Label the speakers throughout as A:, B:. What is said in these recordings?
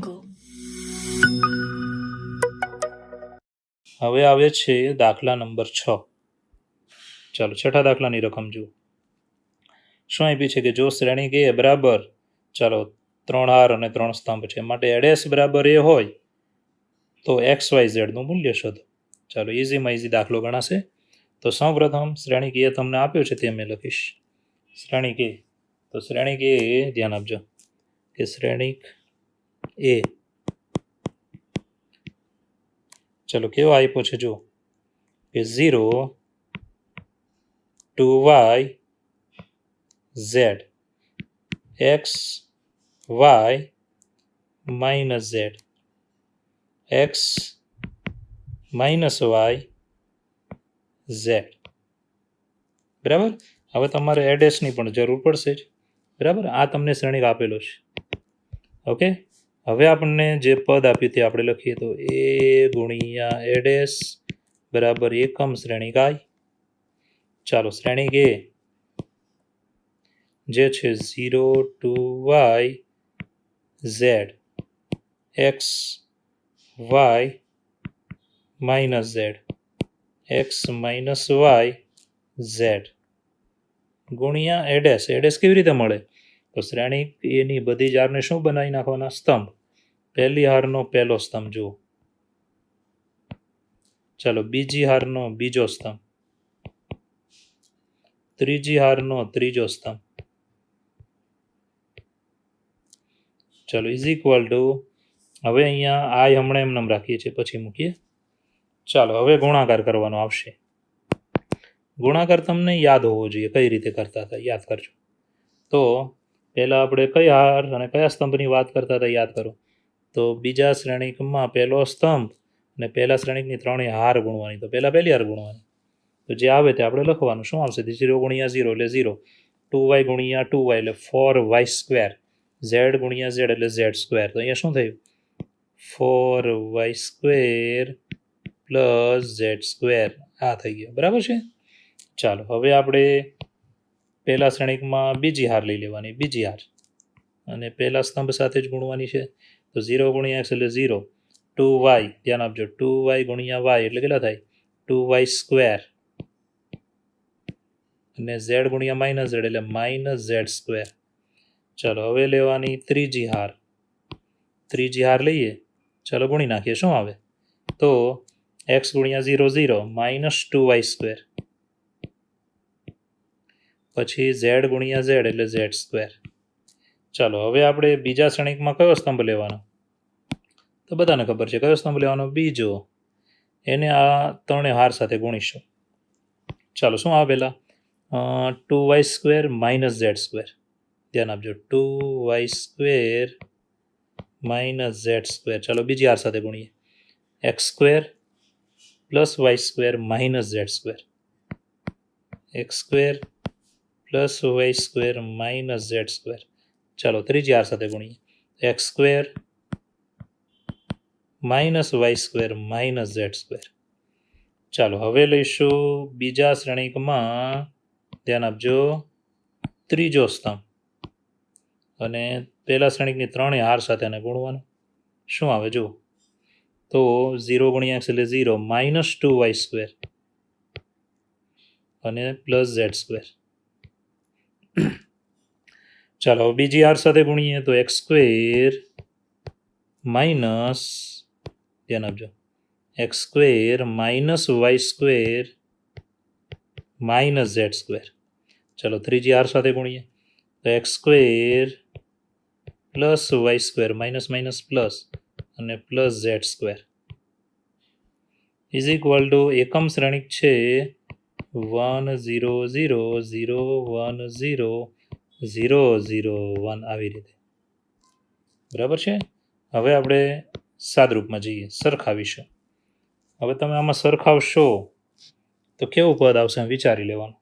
A: Jungle.
B: હવે આવે છે દાખલા નંબર 6. ચાલો છઠ્ઠા દાખલાની રકમ જુઓ. શું આપ્યું છે કે જો શ્રેણી કે બરાબર ચાલો 3 હાર અને 3 સ્તંભ છે માટે એડેસ બરાબર એ હોય તો XYZ નું મૂલ્ય શોધો. ચાલો ઇઝીમાં ઇઝી દાખલો ગણાશે. તો સૌપ્રથમ શ્રેણી કે તમને આપ્યો છે તે મેં લખીશ. શ્રેણી કે તો શ્રેણી કે ધ્યાન આપજો કે શ્રેણી એ ચલો કેવો આપ્યો છે જો કે 0 2y z x y minus z x minus y z. બરાબર. હવે તમારે એડ્રેસની પણ જરૂર પડશે જ. બરાબર. આ તમને શ્રેણિક આપેલો છે. ઓકે. હવે આપણને જે પદ આપ્યું તે આપણે લખીએ તો a ગુણ્યા એડેસ બરાબર એકમ શ્રેણિક I. ચાલો શ્રેણિક એ જે છે 0 2y z x y minus z x minus y z ગુણ્યા એડેસ. એડેસ કેવી રીતે મળે? તો શ્રેણિક એની બધી જ હારને શું બનાવી નાખવાના? સ્તંભ. પહેલી હારનો પહેલો સ્તંભ જુઓ. ચાલો બીજી હારનો બીજો સ્તંભ, ત્રીજી હારનો ત્રીજો સ્તંભ. ચાલો ઇઝ ઇક્વલ ટુ હવે અહીંયા I હમણાં એમ નામ રાખીએ છીએ પછી મૂકીએ. ચાલો હવે ગુણાકાર કરવાનો આવશે. ગુણાકાર તમને યાદ હોવો જોઈએ કઈ રીતે કરતા હતા, યાદ કરજો. તો પહેલાં આપણે કઈ હાર અને કયા સ્તંભની વાત કરતા હતા યાદ કરો. તો બીજા શ્રેણિકમાં પહેલો સ્તંભ અને પહેલા શ્રેણિકની ત્રણેય હાર ગુણવાની. તો પહેલાં પહેલી હાર ગુણવાની. તો જે આવે તે આપણે લખવાનું. શું આવશે? 0 ગુણ્યા 0 એટલે 0, 2y ગુણ્યા 2y એટલે 4y સ્ક્વેર, z ગુણ્યા z એટલે z સ્ક્વેર. તો અહીંયા શું થયું? 4y square plus z square. આ થઈ ગયો. બરાબર છે. ચાલો હવે આપણે પહેલા શ્રેણિકમાં બીજી હાર લઈ લેવાની. બીજી હાર અને પહેલા સ્તંભ સાથે જ ગુણવાની છે. તો 0 ગુણ્યા x એટલે 0, 2y ધ્યાન આપજો, 2y ગુણ્યા y એટલે કેટલા થાય? 2y સ્ક્વેર અને z ગુણ્યા માઇનસ z એટલે માઇનસ z સ્ક્વેર. ચાલો હવે લેવાની ત્રીજી હાર. ત્રીજી હાર લઈએ. ચાલો ગુણી નાખીએ. શું આવે? તો x ગુણ્યા 0 0 માઇનસ 2y સ્ક્વેર, પછી z ગુણ્યા z એટલે z સ્ક્વેર. ચાલો હવે આપણે બીજા શ્રેણિકમાં કયો સ્તંભ લેવાનો? તો બધાને ખબર છે કયો સ્તંભ લેવાનો? બીજો. એને આ ત્રણે હાર સાથે ગુણીશું. ચાલો શું આવે પહેલાં? 2y square minus z square. ધ્યાન આપજો, 2y square minus z square. ચાલો બીજી હાર સાથે ગુણીએ. x square plus y square minus z square, x square plus y square minus z square. ચાલો ત્રીજી હાર સાથે ગુણીએ. x square minus y square minus z square. ચાલો હવે લઈશું બીજા શ્રેણિકમાં. ધ્યાન આપજો, ત્રીજો સ્તંભ અને પહેલા શ્રેણિકની ત્રણેય હાર સાથે એને ગુણવાનું. શું આવે જુઓ. તો 0 ગુણ્યા x એટલે 0, માઇનસ 2y સ્ક્વેર અને પ્લસ z સ્ક્વેર. ચાલો બીજી હાર સાથે ગુણીએ તો x સ્ક્વેર માઇનસ, ધ્યાન આપજો, x square minus y square minus z square. ચાલો ત્રીજી હાર સાથે ગુણીએ તો x square plus y square minus minus plus અને plus z square is equal to એકમ શ્રેણિક છે 1 0 0 0 1 0 0 0 1 આવી રીતે. બરાબર છે. હવે આપણે સાદરૂપમાં જઈએ, સરખાવીશું. હવે તમે આમાં સરખાવશો તો કેવું પદ આવશે વિચારી લેવાનું.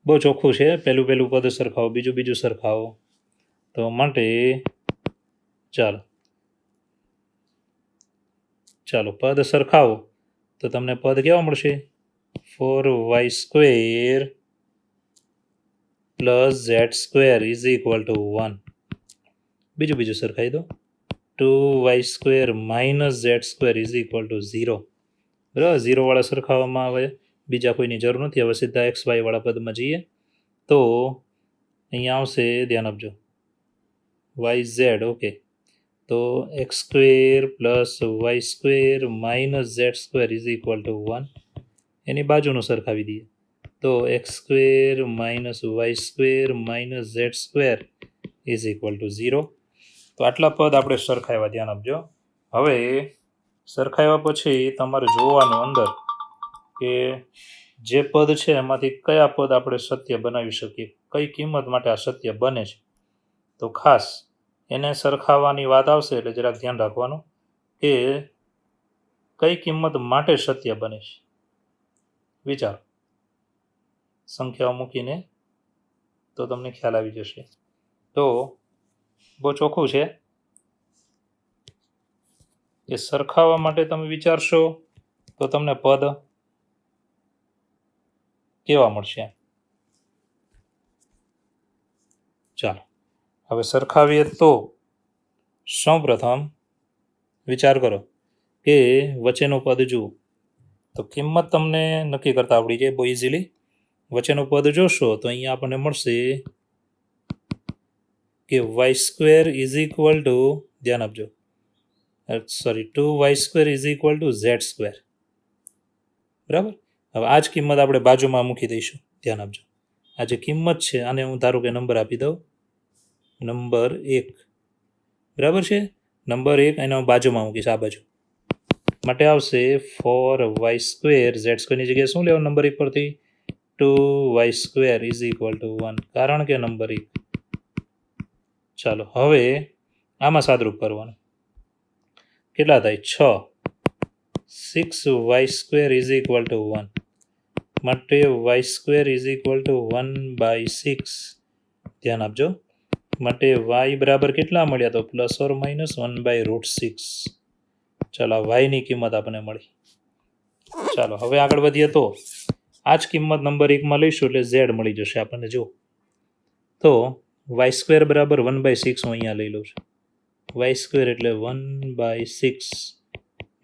B: બહુ ચોખ્ખું છે. પહેલું પદ સરખાવો, બીજું સરખાવો. તો માટે ચાલો પદ સરખાવો તો તમને પદ કેવા મળશે? 4y square plus z square is equal to 1. બીજું સરખાઈ દો. 2y² - z² is equal two 0. બરાબર, 0વાળા સરખાવવામાં આવે, બીજા કોઈની જરૂર નથી. હવે સીધા XY વાળા પદમાં જઈએ તો અહીંયા આવશે, ધ્યાન આપજો, YZ. ઓકે, તો x² + y² - z² is equal to 1. એની બાજુનું સરખાવી દઈએ તો x² - y² - z² is equal two 0. તો આટલા પદ આપણે સરખાવ્યા, ધ્યાન આપજો. હવે સરખાવ્યા પછી તમારે જોવાનું અંદર કે જે પદ છે એમાંથી કયા પદ આપણે સત્ય બનાવી શકીએ, કઈ કિંમત માટે આ સત્ય બને છે. તો ખાસ એને સરખાવવાની વાત આવશે એટલે જરાક ધ્યાન રાખવાનું કે કઈ કિંમત માટે સત્ય બને છે. વિચારો, સંખ્યાઓ મૂકીને તો તમને ખ્યાલ આવી જશે. તો બહુ ચોખ્ખું છે કે સરખાવવા માટે તમે વિચારશો તો તમને પદ કેવા મળશે. ચાલો હવે સરખાવીએ તો સૌપ્રથમ વિચાર કરો કે વચ્ચેનું પદ જુઓ તો કિંમત તમને નક્કી કરતા આવડી જાય બહુ ઇઝીલી. વચ્ચેનું પદ જોશો તો અહીંયા આપણને મળશે કે y² ઇઝ ઇક્વલ ટુ, ધ્યાન આપજો, 2y² is equal two z². બરાબર, હવે આ જ કિંમત આપણે બાજુમાં મૂકી દઈશું. ધ્યાન આપજો, આ જે કિંમત છે આને હું ધારું કે નંબર આપી દઉં, નંબર 1. બરાબર છે, નંબર 1 એને હું બાજુમાં મૂકીશ, આ બાજુ માટે આવશે 4y² z² ની જગ્યાએ શું લેવાનું નંબર 1 પરથી, 2y² ઇઝ ઇક્વલ ટુ 1, કારણ કે નંબર 1. ચાલો હવે આમાં સાદરૂપ કરવાનું, કેટલા થાય 6. 6y² ઇઝ ઇક્વલ ટુ 1 માટે y² ઇઝ ઇક્વલ ટુ 1/6. ધ્યાન આપજો, માટે y બરાબર કેટલા મળ્યા તો ±1/√6. ચાલો વાયની કિંમત આપણને મળી. ચાલો હવે આગળ વધીએ તો આ જ કિંમત નંબર 1માં લઈશું એટલે z મળી જશે આપણને. જો તો y² બરાબર 1/6 હું અહીંયા લઈ લઉં છું. y² એટલે 1/6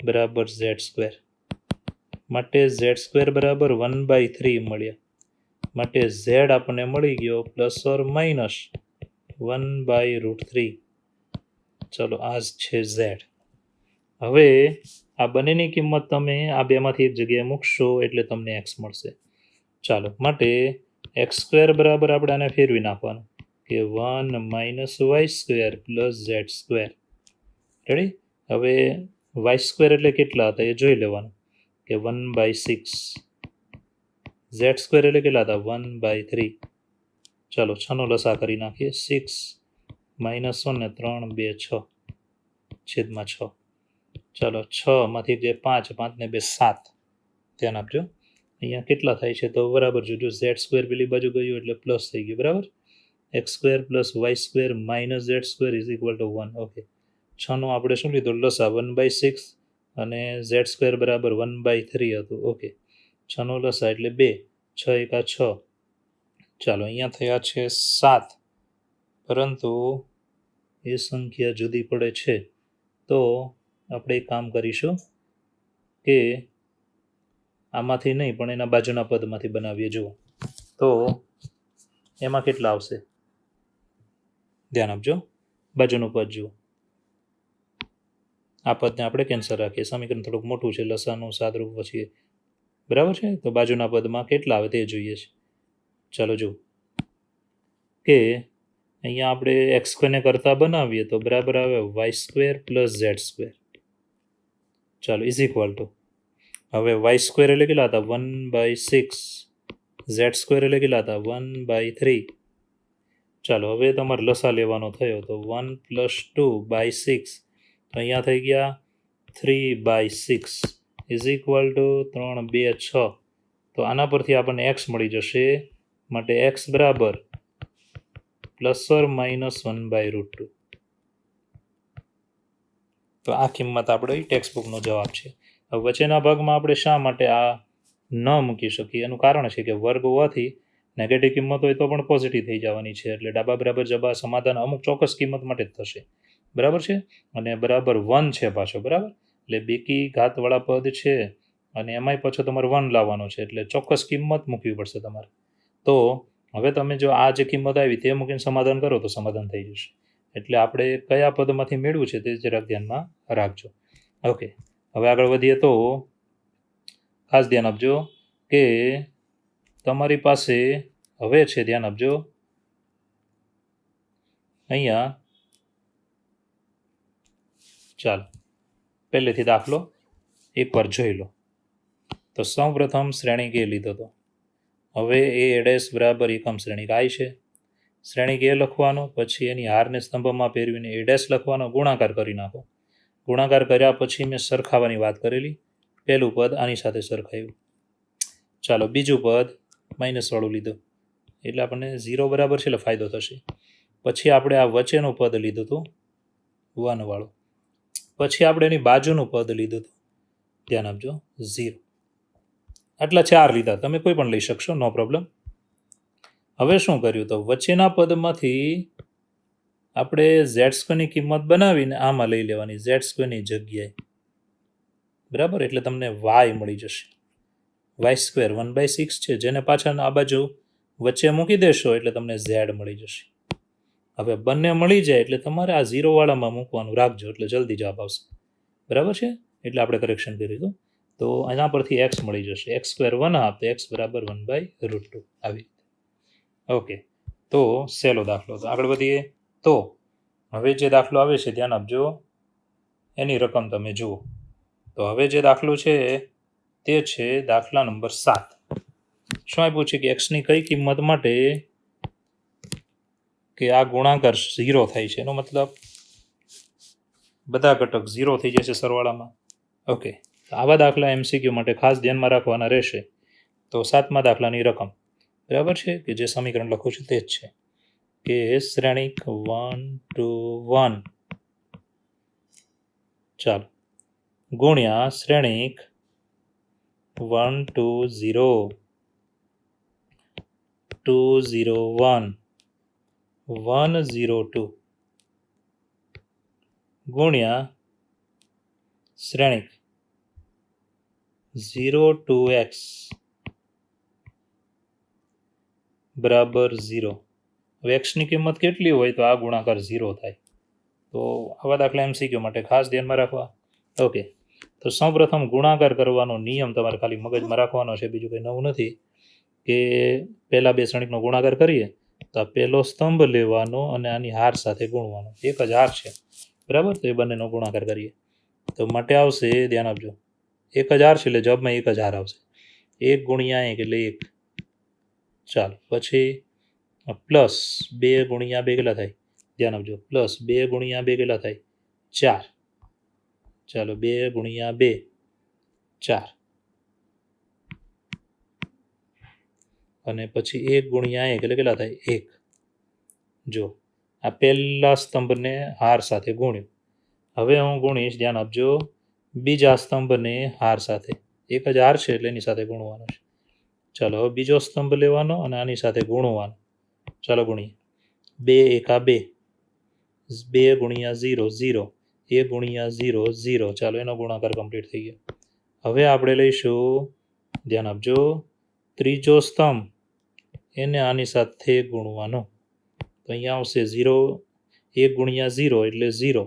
B: બરાબર z², માટે z² બરાબર 1/3 મળ્યા, માટે z આપણને મળી ગયો ±1/√3. ચલો આ જ છે z. હવે આ બંનેની કિંમત તમે આ બેમાંથી એક જગ્યાએ મૂકશો એટલે તમને x મળશે. ચાલો માટે x² બરાબર આપણે આને ફેરવી નાખવાનું કે 1 - y² + z². રેડી, હવે y² એટલે કેટલા હતા એ જોઈ લેવાનું કે 1/6, z² એટલે કેટલા હતા 1/3. ચાલો 6નો લસા કરી નાખીએ, 6 - 1 ને 3 2 6 છેદમાં 6. ચાલો 6 માંથી જે 5, 5 ને 2 7. ધ્યાન આપજો અહીંયા કેટલા થાય છે તો બરાબર જોજો, z² પેલી બાજુ ગયું એટલે પ્લસ થઈ ગયું. બરાબર, x² + y² - z² is equal to 1. Okay, 6નો આપણે શું લીધો લસા 1/6 અને z² બરાબર 1/3 હતું. ઓકે, 6નો લસા એટલે 2, 6 × 6. ચાલો અહીંયા થયા છે 7, પરંતુ એ સંખ્યા જુદી પડે છે. તો આપણે એક કામ કરીશું કે આમાંથી નહીં પણ એના બાજુના પદમાંથી બનાવીએ. જુઓ તો એમાં કેટલા આવશે, ધ્યાન આપજો, બાજુનું પદ જુઓ. આ પદને આપણે કેન્સલ રાખીએ, સમીકરણ થોડુંક મોટું છે, લસાનું સાદરૂપ પછી. બરાબર છે, તો બાજુના પદમાં કેટલા આવે તે જોઈએ છે. ચાલો જુઓ કે અહીંયા આપણે x² ને કરતા બનાવીએ તો બરાબર આવે y² + z². ચાલો ઇઝ ઇક્વલ ટુ, હવે y² એટલે કેટલા હતા 1/6, z² એટલે કેટલા હતા 1/3. ચાલો હવે તમારે લસા લેવાનો થયો તો 1 + 2/6, તો અહીંયા થઈ ગયા 3/6 ઇઝ ઇક્વલ ટુ 3 2 6. તો આના પરથી આપણને x મળી જશે, માટે x બરાબર ±1/√2. તો આ કિંમત આપણે ટેક્સ્ટબુકનો જવાબ છે. હવે વચ્ચેના ભાગમાં આપણે શા માટે આ ન મૂકી શકીએ એનું કારણ છે કે વર્ગ હોવાથી નેગેટિવ કિંમત હોય તો પણ પોઝિટિવ થઈ જવાની છે, એટલે ડાબા બરાબર જબા સમાધાન અમુક ચોક્કસ કિંમત માટે જ થશે, બરાબર છે. અને બરાબર 1 છે પાછો, બરાબર, એટલે બેકી ઘાતવાળા પદ છે અને એમાંય પાછો તમારે 1 લાવવાનો છે, એટલે ચોક્કસ કિંમત મૂકવી પડશે તમારે. તો હવે તમે જો આ જે કિંમત આવી તે મૂકીને સમાધાન કરો તો સમાધાન થઈ જશે. એટલે આપણે કયા પદમાંથી મેળવ્યું છે તે જરાક ધ્યાનમાં રાખજો. ઓકે, હવે આગળ વધીએ તો ખાસ ધ્યાન આપજો કે તમારી પાસે હવે છે, ધ્યાન આપજો, અહીંયા ચાલો પહેલેથી દાખલો એકવાર જોઈ લો. તો સૌપ્રથમ શ્રેણિક એ લીધો હતો. હવે એ એડેસ બરાબર એકમ શ્રેણિક આઈ છે. શ્રેણિક એ લખવાનો, પછી એની હારને સ્તંભમાં ફેરવીને એડેસ લખવાનો, ગુણાકાર કરી નાખો. ગુણાકાર કર્યા પછી મેં સરખાવાની વાત કરેલી. પહેલું પદ આની સાથે સરખાયું. ચાલો બીજું પદ માઇનસવાળું લીધું, એટલે આપણને 0 બરાબર છે, એટલે ફાયદો થશે. પછી આપણે આ વચ્ચેનું પદ લીધું હતું 1 વાળું. પછી આપણે એની બાજુનું પદ લીધું હતું, ધ્યાન આપજો, 0. આટલા 4 લીધા, તમે કોઈ પણ લઈ શકશો, નો પ્રોબ્લેમ. હવે શું કર્યું, તો વચ્ચેના પદમાંથી આપણે z² કિંમત બનાવીને આમાં લઈ લેવાની, z² જગ્યાએ, બરાબર, એટલે તમને y મળી જશે. y² 1/6 છે, જેને પાછળ આ બાજુ વચ્ચે મૂકી દેશો એટલે તમને z મળી જશે. હવે બંને મળી જાય એટલે તમારે આ 0 વાળામાં મૂકવાનું રાખજો, એટલે જલ્દી જવાબ આવશે, બરાબર છે. એટલે આપણે કરેક્શન કર્યું. તો એના પરથી x મળી જશે, x² 1/2 તો x બરાબર 1/√2 આવી. ઓકે, તો સહેલો દાખલો. તો આગળ વધીએ. તો હવે જે દાખલો આવે છે ધ્યાન આપજો, એની રકમ તમે જુઓ. તો હવે જે દાખલો છે તે છે દાખલા નંબર 7. શું આપ્યું છે કે એક્સની કઈ કિંમત માટે કે આ ગુણાકાર 0 થાય છે, એનો મતલબ બધા ઘટક 0 થઈ જશે સરવાળામાં. ઓકે, આવા દાખલા MCQ માટે ખાસ ધ્યાનમાં રાખવાના રહેશે. તો 7મા દાખલાની રકમ, બરાબર છે, કે જે સમીકરણ લખું છું તે જ છે કે શ્રેણિક 1 to 1 ચાલો ગુણ્યા શ્રેણિક 1 to 0 2 0 1 1 0 2 ગુણ્યા શ્રેણિક 0 to x બરાબર 0. હવે એક્સની કિંમત કેટલી હોય તો આ ગુણાકાર 0 થાય. તો આવા દાખલા MCQ માટે ખાસ ધ્યાનમાં રાખવા. ઓકે, તો સૌપ્રથમ ગુણાકાર કરવાનો નિયમ તમારે ખાલી મગજમાં રાખવાનો છે, બીજું કંઈ નવું નથી. કે પહેલા બે શ્રેણિકનો ગુણાકાર કરીએ તો આ પહેલો સ્તંભ લેવાનો અને આની હાર સાથે ગુણવાનો, એક જ હાર છે, બરાબર. તો એ બંનેનો ગુણાકાર કરીએ તો માટે આવશે, ધ્યાન આપજો, 1000 છે એટલે જવાબમાં 1000 આવશે. 1 ગુણ્યા 1 એટલે 1. ચાલો પછી પ્લસ 2 ગુણ્યા 2 કેટલા થાય, ધ્યાન આપજો, પ્લસ 2 ગુણ્યા 2 કેટલા થાય, 4. ચાલો 2 ગુણ્યા 2 4, અને પછી 1 ગુણ્યા 1 એટલે કેટલા થાય, 1. જો આ પહેલા સ્તંભને હાર સાથે ગુણ્યું. હવે હું ગુણીશ, ધ્યાન આપજો, બીજા સ્તંભને હાર સાથે. 1000 છે એટલે એની સાથે ગુણવાનો છે. ચાલો હવે બીજો સ્તંભ લેવાનો અને આની સાથે ગુણવાનો. ચાલો ગુણીએ, 2 1 2, 2 ગુણ્યા 0 0, 1 ગુણ્યા 0 0. ચાલો એનો ગુણાકાર કમ્પ્લીટ થઈ ગયો. હવે આપણે લઈશું, ધ્યાન આપજો, ત્રીજો સ્તંભ, એને આની સાથે ગુણવાનો. તો અહીંયા આવશે 0, 1 ગુણ્યા 0 એટલે 0,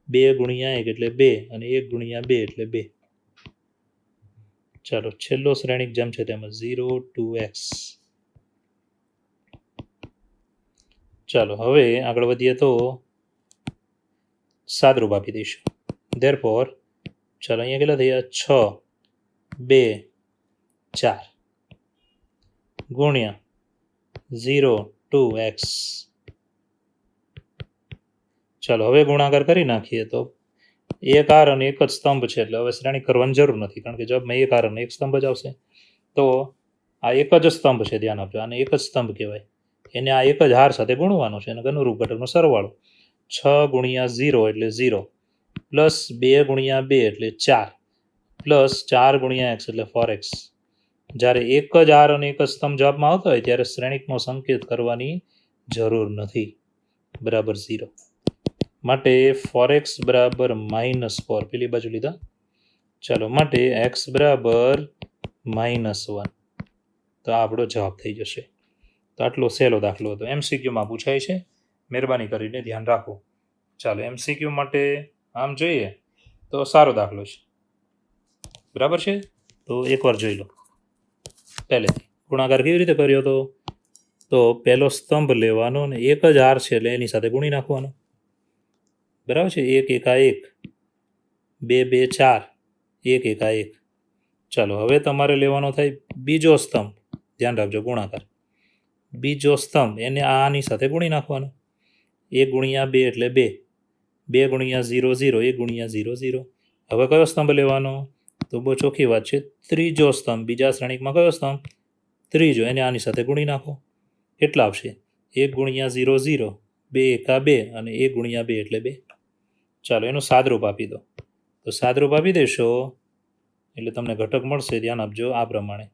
B: 2 ગુણ્યા 1 એટલે 2, અને 1 ગુણ્યા 2 એટલે 2. ચાલો છેલ્લો શ્રેણિક જેમ છે તેમ 0 to x. ચાલો હવે આગળ વધીએ તો સાદરૂપ આપી દઈશું. ધેરફોર ચાલો અહીંયા કેટલા થયા, 6 2 4 ગુણ્યા 0 to x. ચાલો હવે ગુણાકાર કરી નાખીએ તો એક હાર અને એક જ સ્તંભ છે, એટલે હવે શ્રેણી કરવાની જરૂર નથી, કારણ કે જવાબમાં એક હાર અને એક સ્તંભ જ આવશે. તો આ એક જ સ્તંભ છે, ધ્યાન આપજો, આને એક જ સ્તંભ કહેવાય. એને આ એક જ હાર સાથે ગુણવાનો છે, અને અનુરૂપ ઘટકનો સરવાળો. 6 ગુણ્યા 0 એટલે 0, પ્લસ 2 ગુણ્યા 2 એટલે 4, પ્લસ 4 ગુણ્યા x એટલે 4x, જ્યારે એક જ આર અને એક જ સ્તંભ જવાબમાં આવતો હોય ત્યારે શ્રેણિકનો સંકેત કરવાની જરૂર નથી, બરાબર 0. માટે ફોર એક્સ બરાબર -4 પેલી બાજુ લીધા. ચાલો, માટે એક્સ બરાબર -1, તો આ આપણો જવાબ થઈ જશે. તો આટલો સહેલો દાખલો હતો. MCQમાં પૂછાય છે, મહેરબાની કરીને ધ્યાન રાખો. ચાલો, MCQ માટે આમ જોઈએ તો સારો દાખલો છે, બરાબર છે. તો એકવાર જોઈ લો. પહેલેથી ગુણાકાર કેવી રીતે કર્યો હતો? તો પહેલો સ્તંભ લેવાનો ને એક જ આર છે એટલે એની સાથે ગુણી નાખવાનો, બરાબર છે. 1 એકા 1, 2 2 4, 1 એકા 1. ચાલો, હવે તમારે લેવાનો થાય બીજો સ્તંભ. ધ્યાન રાખજો, ગુણાકાર. બીજો સ્તંભ એને આની સાથે ગુણી નાખવાનો. 1 ગુણ્યા 2 એટલે 2, 2 ગુણ્યા 0 0, 1 ગુણ્યા 0 0. હવે કયો સ્તંભ લેવાનો? તો બહુ ચોખ્ખી વાત છે, ત્રીજો સ્તંભ. બીજા શ્રેણિકમાં કયો સ્તંભ? ત્રીજો. એને આની સાથે ગુણી નાખો. કેટલા આવશે? 1 ગુણ્યા 0 0, 2 એકા 2 અને 1 ગુણ્યા 2 એટલે 2. ચાલો, એનું સાદરૂપ આપી દો. તો સાદરૂપ આપી દેશો એટલે તમને ઘટક મળશે. ધ્યાન આપજો, આ પ્રમાણે.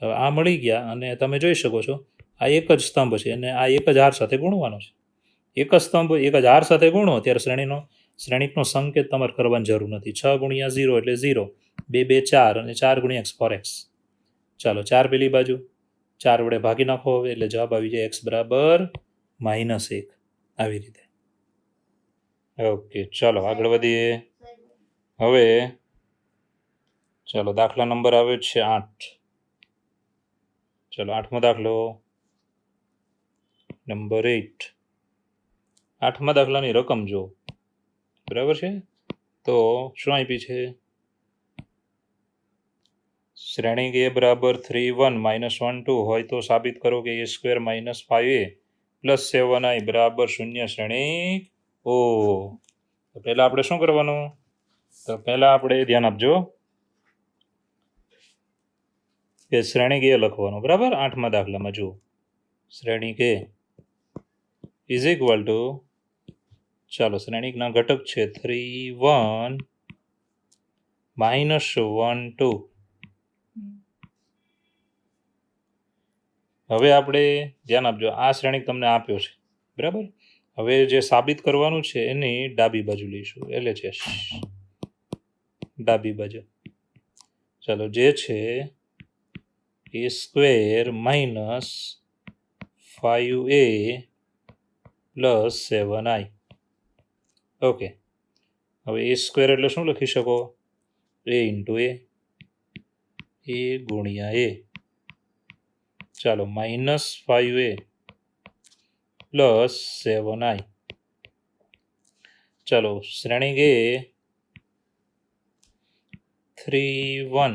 B: હવે આ મળી ગયા અને તમે જોઈ શકો છો આ એક જ સ્તંભ છે અને આ એક જ આર સાથે ગુણવાનો છે. એક જ સ્તંભ એક જ આર સાથે ગુણો ત્યારે શ્રેણિકનો સંકેત તમારે કરવાની જરૂર નથી. 6 ગુણ્યા 0 એટલે 0, 2 2 4 અને 4 ગુણ્યા x 4x. ચાલો, 4 પેલી બાજુ 4 વડે ભાગી નાખો હવે એટલે જવાબ આવી જાય x બરાબર -1. આવી રીતે. ઓકે, ચાલો આગળ વધીએ. હવે ચાલો, દાખલા નંબર આવ્યો છે 8. ચાલો, 8મો દાખલો નંબર 8. 8મા દાખલાની રકમ જો, બરાબર છે. તો શું આપી છે? શ્રેણિક a બરાબર 3 1 -1 2 હોય તો સાબિત કરો કે a² -5a + 7i બરાબર 0 શ્રેણિક O. તો પહેલા આપણે શું કરવાનું? તો પહેલા આપણે ધ્યાન આપજો કે શ્રેણિક a લખવાનું, બરાબર. 8મા દાખલામાં જુઓ, શ્રેણિક a ઇઝ ઇક્વલ ટુ, ચાલો, શ્રેણિકના ઘટક છે 3 1 -1 2. હવે આપણે ધ્યાન આપજો, આ શ્રેણિક તમને આપ્યો છે, બરાબર. હવે જે સાબિત કરવાનું છે એની ડાબી બાજુ લઈશું, LHS ડાબી બાજુ. ચાલો, જે છે a² -5a + 7i. ઓકે, હવે a² એટલે શું લખી શકો? a × a ગુણ્યા a. ચાલો, -5a + 7i. ચાલો, શ્રેણિક a 3 1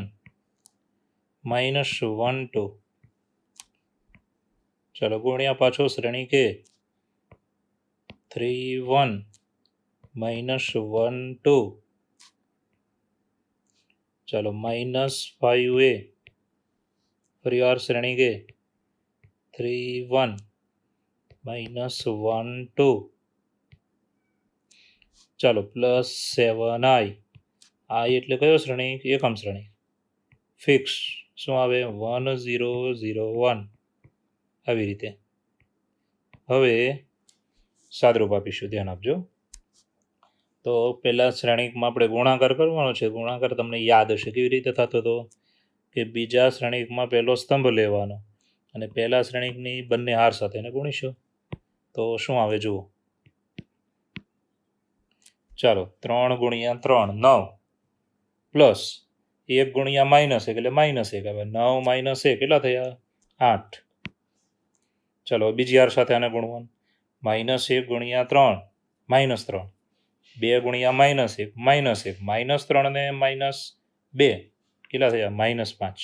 B: -1 2. ચાલો, ગુણ્યા પાછો શ્રેણિક a 3 1 -1 2. ચાલો, -5a ફરીવાર શ્રેણિક a 3 1 -1 2. ચાલો, +7i. i એટલે કયો શ્રેણિક? એકમ શ્રેણિક. ફિક્સ શું આવે? 1 0 0 1. આવી રીતે. હવે સાદરૂપ આપીશું, ધ્યાન આપજો. તો પહેલા શ્રેણિકમાં આપણે ગુણાકાર કરવાનો છે. ગુણાકાર તમને યાદ હશે કેવી રીતે થતો હતો કે બીજા શ્રેણિકમાં પહેલો સ્તંભ લેવાનો અને પહેલા શ્રેણિકની બંને હાર સાથે એને ગુણીશું. તો શું આવે જુઓ. ચાલો, 3 ગુણ્યા 3 9 પ્લસ 1 ગુણ્યા -1 એટલે -1. હવે 9 - 1 કેટલા થયા? 8. ચાલો, બીજી હાર સાથે આને ગુણવાનું. -1 ગુણ્યા 3 -3, 2 ગુણ્યા -1 -1, -3 ને -2 કેટલા થયા? -5.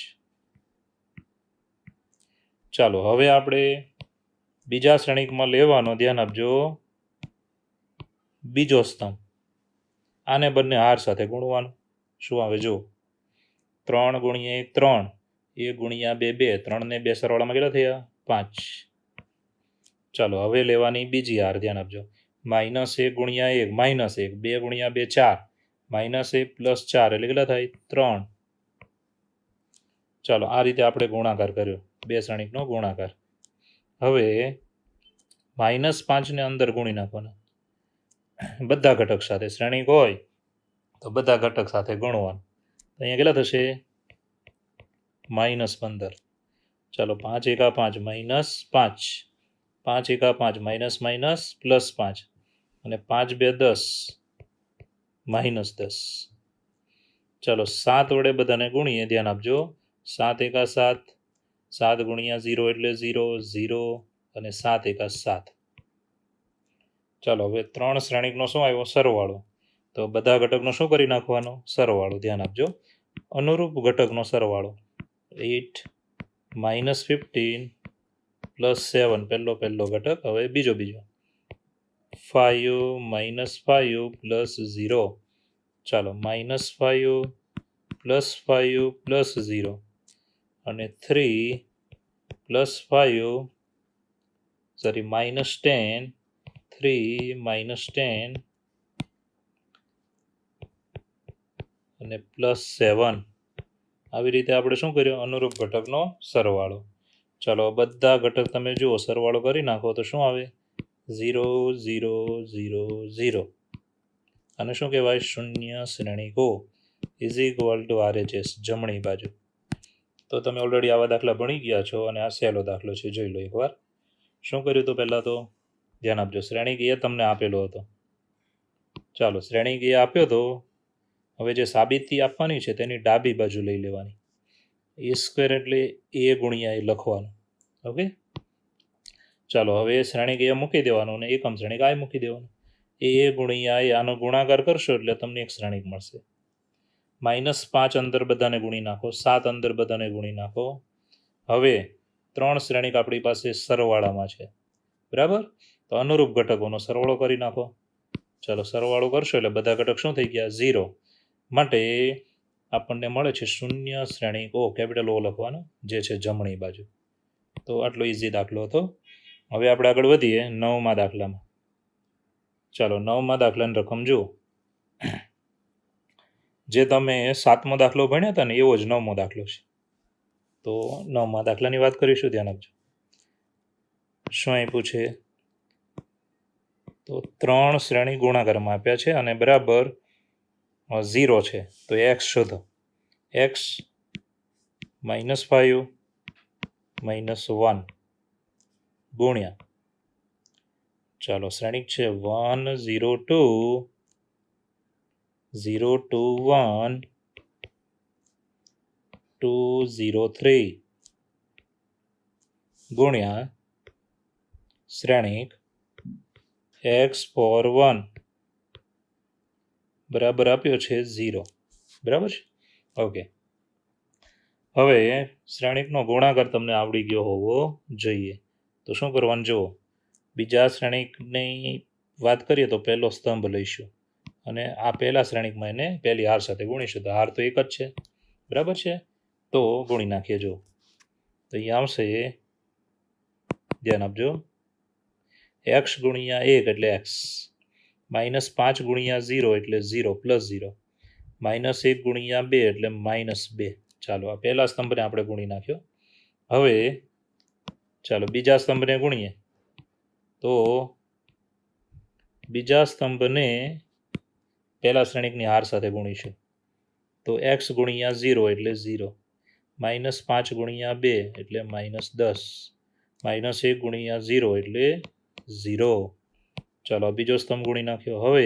B: ચાલો, હવે આપણે બીજા શ્રેણિકમાં લેવાનો, ધ્યાન આપજો, બીજો સ્તંભ. આને બંને હાર સાથે ગુણવાનું. શું આવે જો? 3 ગુણ્યા 1 3, 1 ગુણ્યા 2 2, 3 ને 2 સરવાળામાં કેટલા થયા? 5. ચાલો, હવે લેવાની બીજી હાર, ધ્યાન આપજો. -1 ગુણ્યા 1 -1, 2 ગુણ્યા 2 4, -1 + 4 એટલે કેટલા થાય? 3. ચાલો આ રીતે આપણે ગુણાકાર કર્યો, બે શ્રેણિકનો ગુણાકાર. હવે -5ને અંદર ગુણી નાખવાના બધા ઘટક સાથે. શ્રેણિક હોય તો બધા ઘટક સાથે ગુણવાનું. તો અહીંયા કેટલા થશે? -15. ચાલો 5 × 5 -5, 5 × 5 -, +5, અને 5 × 2 = 10, -10. ચાલો 7 વડે બધાને ગુણીએ, ધ્યાન આપજો. 7 × 7, 7 × 0 એટલે 0, 0, અને 7 × 7. ચાલો હવે 3 શ્રેણિકનો શું આવ્યો? સરવાળો. તો બધા ઘટકનો શું કરી નાખવાનો? સરવાળો. ધ્યાન આપજો, અનુરૂપ ઘટકનો સરવાળો. 8 - 15 + 7 પહેલો ઘટક. હવે બીજો 5 - 5 + 0. ચાલો -5 + 5 + 0, અને 3 + 5, સોરી -10, 3 - 10, અને +7. આવી રીતે આપણે શું કર્યું? અનુરૂપ ઘટકનો સરવાળો. ચાલો બધા ઘટક તમે જુઓ, સરવાળો કરી નાખો તો શું આવે? 0, 0, 0, 0. અને શું કહેવાય? શૂન્ય શ્રેણિકો = RHS, જમણી બાજુ. તો તમે ઓલરેડી આવા દાખલા ભણી ગયા છો, અને આ સહેલો દાખલો છે, જોઈ લો એકવાર. શું કર્યું? તો પહેલાં તો ધ્યાન આપજો, શ્રેણિક એ તમને આપેલો હતો. ચાલો શ્રેણિક એ આપ્યો તો હવે જે સાબિતી આપવાની છે તેની ડાબી બાજુ લઈ લેવાની. A² એટલે A × A લખવાનું. ઓકે, ચાલો હવે શ્રેણિક એ મૂકી દેવાનું, અને એકમ શ્રેણિક I મૂકી દેવાનું. A × I આનો ગુણાકાર કરશો એટલે તમને એક શ્રેણિક મળશે. -5 અંદર બધાને ગુણી નાખો, 7 અંદર બધાને ગુણી નાખો. હવે 3 શ્રેણિક આપણી પાસે સરવાળામાં છે, બરાબર? તો અનુરૂપ ઘટકોનો સરવાળો કરી નાખો. ચાલો સરવાળો કરશો એટલે બધા ઘટક શું થઈ ગયા? 0. માટે આપણને મળે છે શૂન્ય શ્રેણિકો, કેપિટલ O લખવાનો, જે છે જમણી બાજુ. તો આટલો ઇઝી દાખલો હતો. હવે આપણે આગળ વધીએ 9મા દાખલામાં. ચાલો 9મા દાખલાની રકમ જુઓ. જે તમે 7મો દાખલો ભણ્યા હતા ને એવો જ 9મો દાખલો છે. તો 9મા દાખલાની વાત કરીશું, ધ્યાન આપજો. શું આપ્યું છે? તો 3 શ્રેણી ગુણાકારમાં આપ્યા છે અને બરાબર 0 છે. તો x શોધો. x -5 -1 ગુણ્યા, ચાલો શ્રેણિક છે 1, 0, 2, 0, 2, 1, 2, 0, 3 ગુણ્યા શ્રેણિક x for 1 બરાબર આપ્યો છે 0. બરાબર છે? ઓકે, હવે શ્રેણિકનો ગુણાકાર તમને આવડી ગયો હોવો જોઈએ. તો શું કરવાનું? જુઓ, બીજા શ્રેણિકની વાત કરીએ તો પહેલો સ્તંભ લઈશું, અને આ પહેલા શ્રેણિકમાં એને પહેલી હાર સાથે ગુણીશું. તો હાર તો એક જ છે, બરાબર છે? તો ગુણી નાખીએ. જો તો અહીંયા આવશે, ધ્યાન આપજો, x × 1 એટલે x, -5 × 0 એટલે 0, +0, -1 × 2 એટલે -2. ચાલો આ પહેલા સ્તંભને આપણે ગુણી નાખ્યો. હવે ચાલો બીજા સ્તંભને ગુણીએ. તો બીજા સ્તંભને પહેલા શ્રેણિકની હાર સાથે ગુણીશું. તો x × 0 એટલે 0, -5 × 2 એટલે -10, -1 × 0 એટલે 0. ચાલો બીજો સ્તંભ ગુણી નાખ્યો. હવે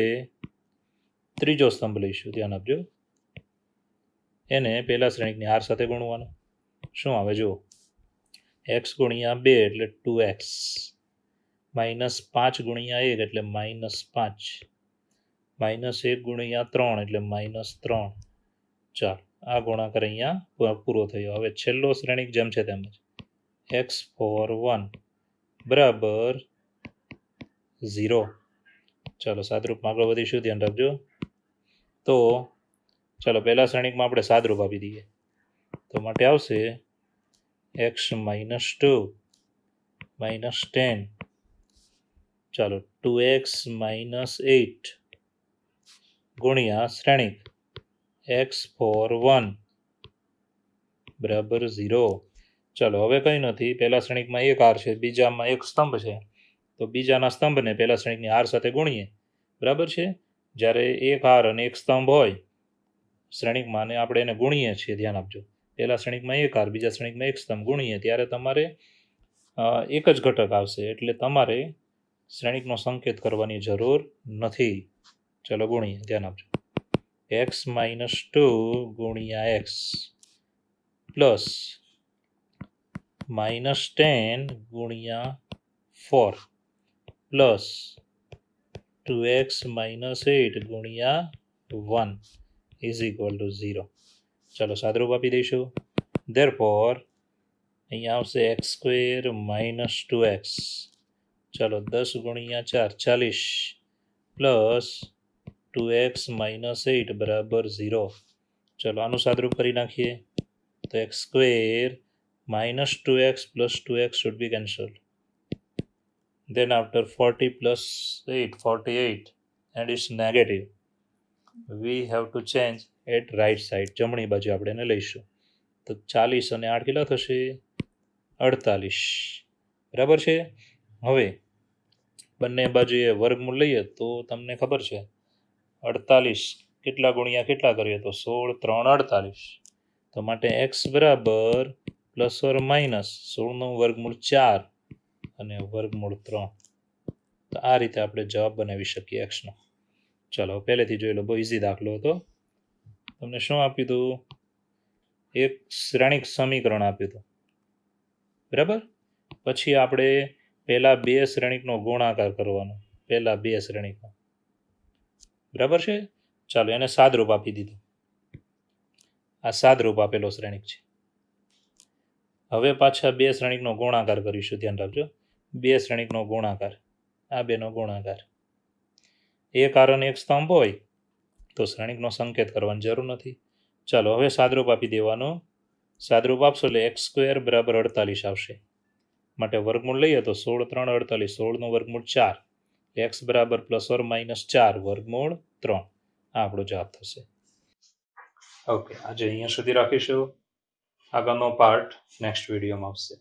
B: ત્રીજો સ્તંભ લઈશું, ધ્યાન આપજો. એને પહેલા શ્રેણિકની હાર સાથે ગુણવાનો. શું આવે? જુઓ, x × 2 એટલે 2x, -5 × 1 એટલે -5, -1 × 3 એટલે -3. ચાલો આ ગુણાકાર અહીંયા પૂરો થયો. હવે છેલ્લો શ્રેણિક જેમ છે તેમ જ, x for 1 બરાબર 0. ચાલો સાદરૂપમાં આગળ વધીશું, ધ્યાન રાખજો. તો ચાલો પહેલા શ્રેણિકમાં આપણે સાદરૂપ આપી દઈએ. તો માટે આવશે x -2 -10, ચાલો 2x -8 ગુણ્યા શ્રેણિક x for 1 બરાબર 0. ચાલો હવે કંઈ નથી, પહેલા શ્રેણિકમાં એક હાર છે, બીજામાં એક સ્તંભ છે, તો બીજાના સ્તંભને પહેલા શ્રેણિકની હાર સાથે ગુણીએ. બરાબર છે. જ્યારે એક હાર અને એક સ્તંભ હોય શ્રેણિકમાં અને આપણે એને ગુણીએ છીએ, ધ્યાન આપજો, પહેલા શ્રેણિકમાં એક હાર, બીજા શ્રેણિકમાં એક સ્તંભ ગુણીએ ત્યારે તમારે એક જ ઘટક આવશે, એટલે તમારે શ્રેણિકનો સંકેત કરવાની જરૂર નથી. ચલો ગુણીએ, ધ્યાન આપજો. x - 2 ગુણ્યા x પ્લસ -10 ગુણ્યા 4 પ્લસ 2x - 8 ગુણ્યા 1 ઇઝ ઇક્વલ ટુ 0. ચાલો સાદરૂપ આપી દઈશું. ધેરફોર અહીંયા આવશે x² - 2x. ચાલો 10 ગુણ્યા 4 40 પ્લસ 2x - 8 બરાબર 0. ચલો આનું સાદરૂપ કરી નાખીએ તો x² - 2x plus 2x should be cancelled. Then after 40 plus 8, 48, and it's negative. We have to change at right side. જમણી બાજુ આપણે એને લઈશું. તો 40 અને 8 કેટલા થશે? 48. બરાબર છે. હવે બંને બાજુએ વર્ગમૂળ લઈએ તો તમને ખબર છે 48 કેટલા ગુણ્યા કેટલા કરીએ તો 16 3 48. તો માટે x બરાબર પ્લસ ઓર માઇનસ 16નું વર્ગમૂળ 4 અને વર્ગમૂળ 3. તો આ રીતે આપણે જવાબ બનાવી શકીએ એક્સનો. ચાલો પહેલેથી જોઈ લો, બહુ ઇઝી દાખલો હતો. તમને શું આપ્યું હતું? એક શ્રેણિક સમીકરણ આપ્યું હતું. બરાબર. પછી આપણે પહેલા બે શ્રેણિકનો ગુણાકાર કરવાનો, પહેલા બે શ્રેણિકનો. બરાબર છે. ચાલો એને સાદરૂપ આપી દીધું. આ સાદરૂપ આપેલો શ્રેણિક છે. હવે પાછા બે શ્રેણિકનો ગુણાકાર કરીશું. ધ્યાન રાખજો, બે શ્રેણિકનો ગુણાકાર, આ બેનો ગુણાકાર. એક હાર અને એક સ્તંભ હોય તો શ્રેણિકનો સંકેત કરવાની જરૂર નથી. ચાલો હવે સાદરૂપ આપી દેવાનો. સાદરૂપ આપશો એટલે x² બરાબર 48 આવશે. માટે વર્ગમૂળ લઈએ તો 16 3 48, 16નું વર્ગમૂળ 4, x બરાબર પ્લસ ઓર માઇનસ 4 વર્ગમૂળ 3. આ આપણો જવાબ થશે. ઓકે, આજે અહીંયા સુધી રાખીશું. આગળનો પાર્ટ નેક્સ્ટ વિડીયોમાં આવશે.